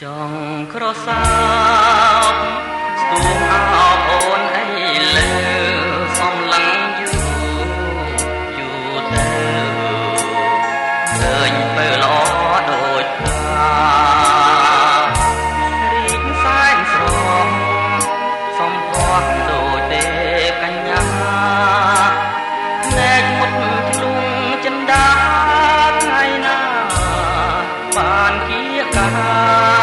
ចង់ក្រសាបស្ទូងអោអូនអីលើសំឡឹងយូរទៅឃើញបើល្អដូចថារីកសែនស្រស់សំផស្សដូចទេកញ្ញាណែកមុតធ្លុងចិន្តាថ្ងៃណាបានគៀកា